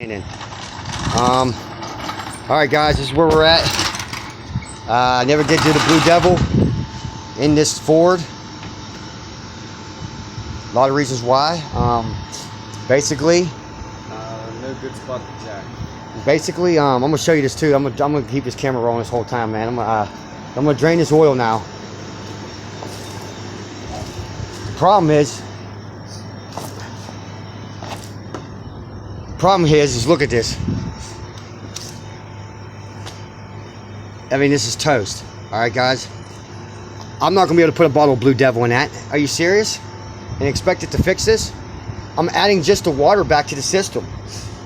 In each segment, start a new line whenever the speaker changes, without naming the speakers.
All right, guys, this is where we're at. I never did do the BlueDevil in this Ford. A lot of reasons why. Basically,
no good spot to jack.
Basically, I'm gonna show you this too. I'm gonna keep this camera rolling this whole time, man. I'm gonna drain this oil now. The problem is look at this. I mean, this is toast. All right, guys. I'm not gonna be able to put a bottle of BlueDevil in that. Are you serious? And expect it to fix this? I'm adding just the water back to the system,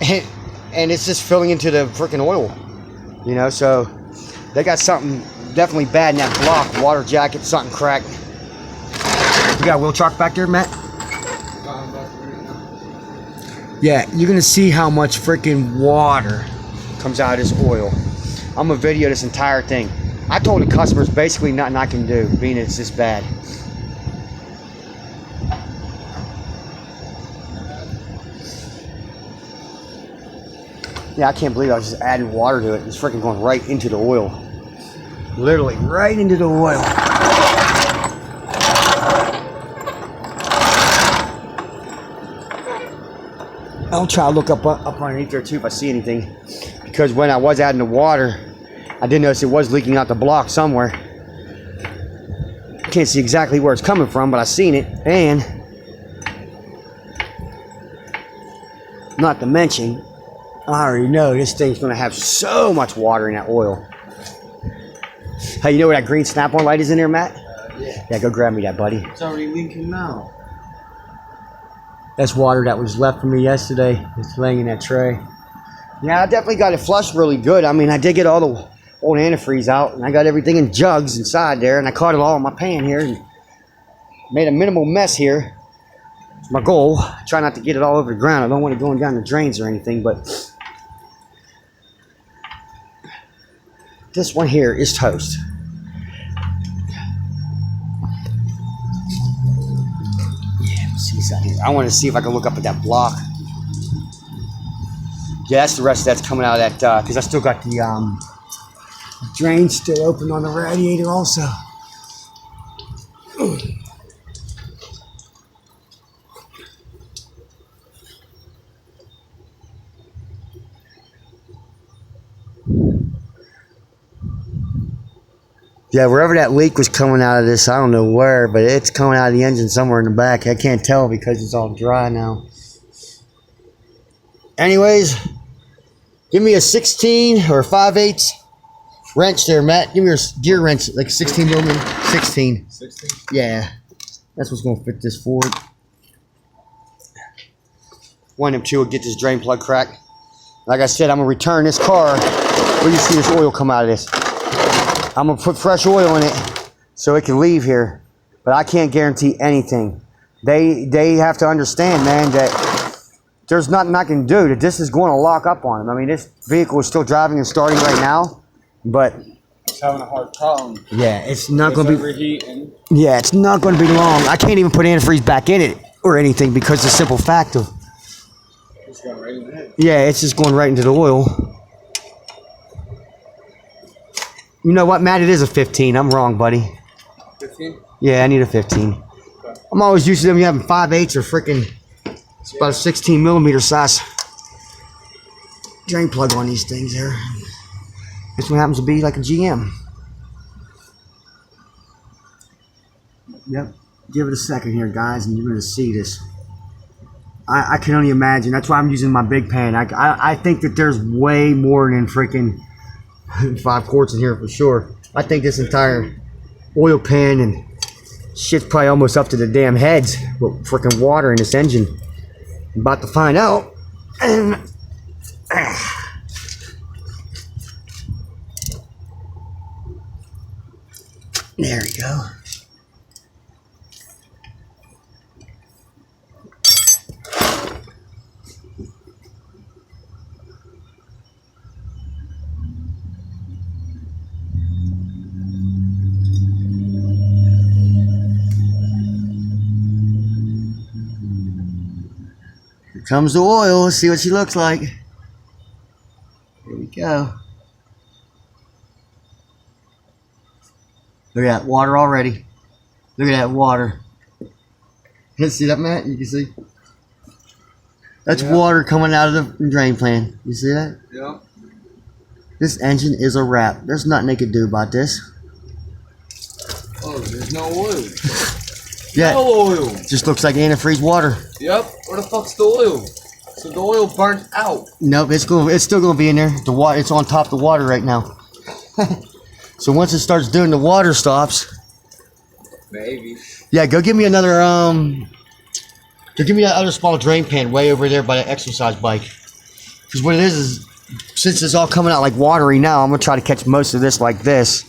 and it's just filling into the freaking oil. You know, so they got something definitely bad in that block. Water jacket, something cracked. You got wheel chalk back there, Matt? Yeah, you're gonna see how much freaking water comes out of this oil. I'm gonna video this entire thing. I told the customers basically nothing I can do, being it's this bad. Yeah, I can't believe I was just adding water to it. It's freaking going right into the oil. Literally right into the oil. I'll try to look up underneath there too if I see anything. Because when I was adding the water, I did notice it was leaking out the block somewhere. Can't see exactly where it's coming from, but I seen it. And not to mention, I already know this thing's gonna have so much water in that oil. Hey, you know where that green snap-on light is in there, Matt?
Yeah.
Yeah, go grab me that, buddy.
It's already leaking now.
That's water that was left for me yesterday. It's laying in that tray. Yeah, I definitely got it flushed really good. I mean, I did get all the old antifreeze out, and I got everything in jugs inside there, and I caught it all in my pan here and made a minimal mess here. It's my goal. Try not to get it all over the ground. I don't want it going down the drains or anything, but this one here is toast. Yeah, let's see something here. I want to see if I can look up at that block. Yeah, that's the rest that's coming out of that, because I still got the drain still open on the radiator also. Yeah, wherever that leak was coming out of this, I don't know where, but it's coming out of the engine somewhere in the back. I can't tell because it's all dry now. Anyways, give me a 16 or 5/8 wrench there, Matt. Give me your gear wrench, like 16 millimeter. 16.
16?
Yeah, that's what's going to fit this Ford. One of them two will get this drain plug cracked. Like I said, I'm going to return this car where you see this oil come out of this. I'm going to put fresh oil in it so it can leave here. But I can't guarantee anything. They have to understand, man, that there's nothing I can do. That this is going to lock up on them. I mean, this vehicle is still driving and starting right now, but
It's having a hard problem.
yeah, it's not going to be
overheating.
Yeah, it's not going to be long. I can't even put antifreeze back in it or anything because the simple fact of
It's going right in the head.
yeah, it's just going right into the oil. You know what, Matt? It is a 15. I'm wrong, buddy.
15?
Yeah, I need a 15.
Okay.
I'm always used to them having 5/8 or freaking. It's about a 16 millimeter size drain plug on these things here. This one happens to be like a GM. Yep. Give it a second here, guys, and you're going to see this. I can only imagine. That's why I'm using my big pan. I think that there's way more than freaking 5 quarts in here for sure. I think this entire oil pan and shit's probably almost up to the damn heads with freaking water in this engine. I'm about to find out. And there we go. Here comes the oil. Let's see what she looks like. Here we go. Look at that water already. Look at that water. You can see that, Matt? You can see? That's water coming out of the drain pan. You see that?
Yeah.
This engine is a wrap. There's nothing they could do about this.
Oh, there's no oil.
Yeah.
No oil.
Just looks like antifreeze water.
Yep. Where the fuck's the oil? So the oil burnt out.
Nope, it's still gonna be in there. The water, it's on top of the water right now. So once it starts doing the water stops.
Maybe.
Yeah, go give me another go give me that other small drain pan way over there by the exercise bike. Because what it is since it's all coming out like watery now, I'm gonna try to catch most of this like this.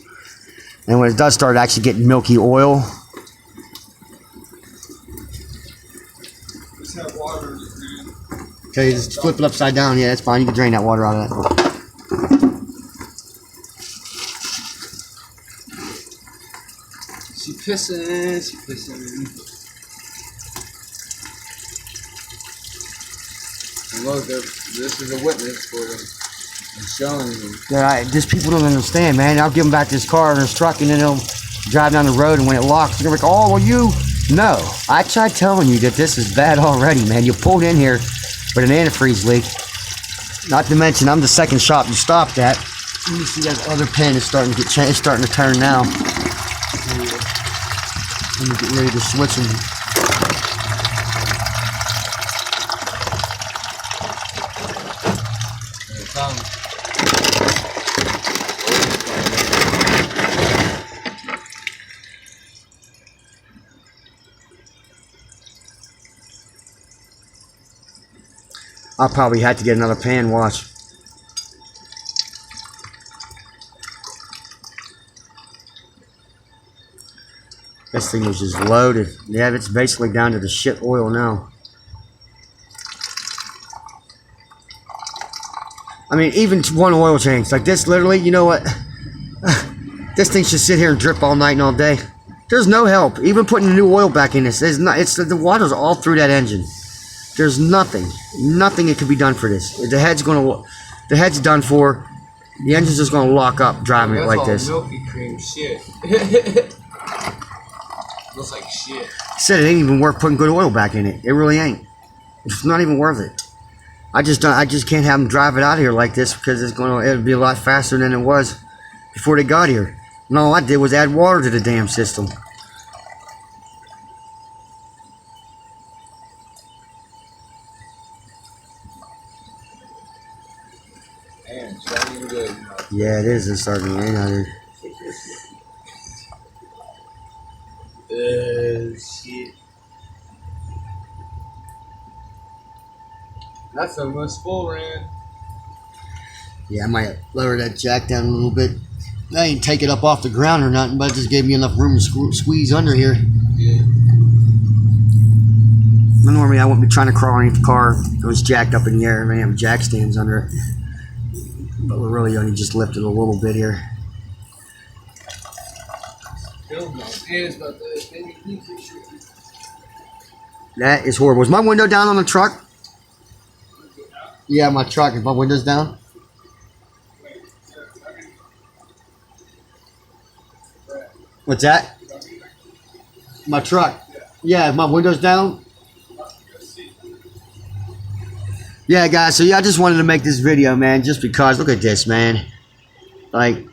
And when it does start actually getting milky oil.
Just have water in it, man.
Okay, just flip it upside down. Yeah, that's fine. You can drain that water out of that.
She pissing. She pissing. And look, this is a witness for them. I'm showing you.
Yeah, these people don't understand, man. I'll give them back this car and this truck, and then they'll drive down the road, and when it locks, they're like, oh, well, you... No, I tried telling you that this is bad already, man. You pulled in here with an antifreeze leak. Not to mention, I'm the second shop you stopped at. Let me see that other pan is starting to get changed, starting to turn now. Let me get ready to switch them. I'll probably have to get another pan wash. This thing was just loaded. Yeah, it's basically down to the shit oil now. I mean, even one oil change. Like this, literally, you know what? This thing should sit here and drip all night and all day. There's no help. Even putting the new oil back in this. The water's all through that engine. There's nothing that can be done for this. The head's done for. The engine's just gonna lock up driving it like this.
Milky cream shit. Looks like shit.
Said it ain't even worth putting good oil back in it. It really ain't. It's not even worth it. I just can't have them drive it out of here like this because it'll be a lot faster than it was before they got here. And all I did was add water to the damn system.
Man, it's not even good.
Yeah, it is. It's starting to rain out here.
Shit. That's almost full, Rand.
Yeah, I might lower that jack down a little bit. I ain't take it up off the ground or nothing, but it just gave me enough room to squeeze under here.
Yeah.
Normally, I wouldn't be trying to crawl underneath the car. It was jacked up in the air. I have jack stands under it. But we're really only just lifted a little bit here. That is horrible. Is my window down on the truck? Yeah, my truck. Is my windows down? What's that? My truck. Yeah, my windows down? Yeah, guys, so yeah, I just wanted to make this video, man, just because, look at this, man. Like,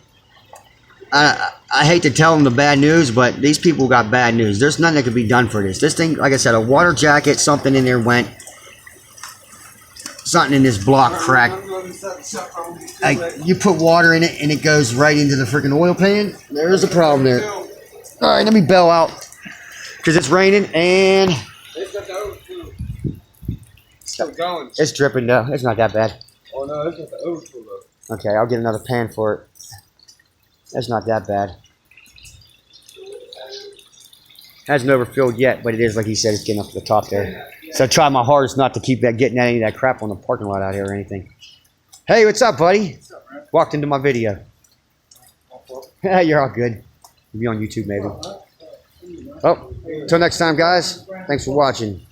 I hate to tell them the bad news, but these people got bad news. There's nothing that can be done for this. This thing, like I said, a water jacket, something in there went. Something in this block cracked. Like, you put water in it and it goes right into the freaking oil pan. There's a problem there. All right, let me bail out because it's raining and it's dripping though. It's not that bad.
Oh no, it's just the overflow though.
Okay, I'll get another pan for it. That's not that bad. Hasn't overfilled yet, but it is, like he said, it's getting up to the top there. So I try my hardest not to keep getting any of that crap on the parking lot out here or anything. Hey, what's up, buddy? What's up, man? Walked into my video. You're all good. You'll be on YouTube maybe. Oh, until next time, guys. Thanks for watching.